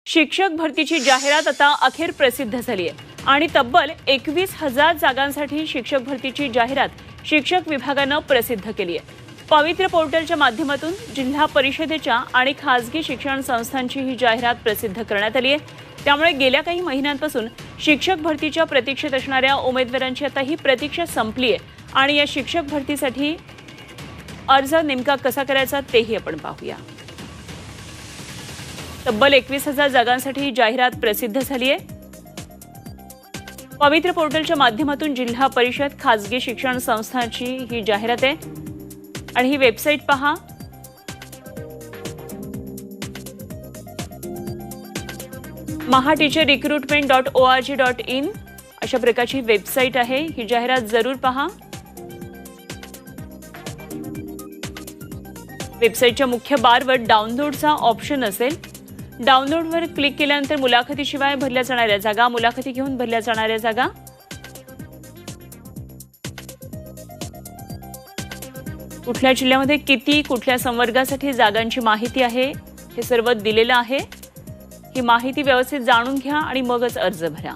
शिक्षक भरतीची जाहिरात आता अखेर प्रसिद्ध झाली आहे आणि तब्बल 21,000 जागांसाठी शिक्षक भरतीची जाहिरात शिक्षक विभागानं प्रसिद्ध केली आहे। पवित्र पोर्टलच्या माध्यमातून जिल्हा परिषदेच्या आणि खासगी शिक्षण संस्थांची ही जाहिरात प्रसिद्ध करण्यात आली आहे। त्यामुळे गेल्या काही महिन्यांपासून शिक्षक भरतीच्या प्रतीक्षेत असणाऱ्या उमेदवारांची आता ही प्रतीक्षा संपली आहे आणि या शिक्षक भरतीसाठी अर्ज नेमका कसा करायचा तेही आपण पाहूया। तब्बल 21,000 जागांसाठी ही जाहिरात प्रसिद्ध झाली आहे। पवित्र पोर्टलच्या माध्यमातून जिल्हा परिषद खासगी शिक्षण संस्थांची ही जाहिरात आहे आणि ही वेबसाईट पहा। mahateacherrecruitment.org.in अशा प्रकारची वेबसाईट आहे। ही जाहिरात जरूर पहा। वेबसाईटच्या मुख्य बारवर डाउनलोडचा ऑप्शन असेल। डाउनलोडवर क्लिक केल्यानंतर मुलाखतीशिवाय भरल्या जाणाऱ्या जागा, मुलाखती घेऊन भरल्या जाणाऱ्या जागा, कुठल्या जिल्ह्यामध्ये किती, कुठल्या संवर्गासाठी जागांची माहिती आहे हे सर्व दिलेलं आहे। ही माहिती व्यवस्थित जाणून घ्या आणि मगच अर्ज भरा।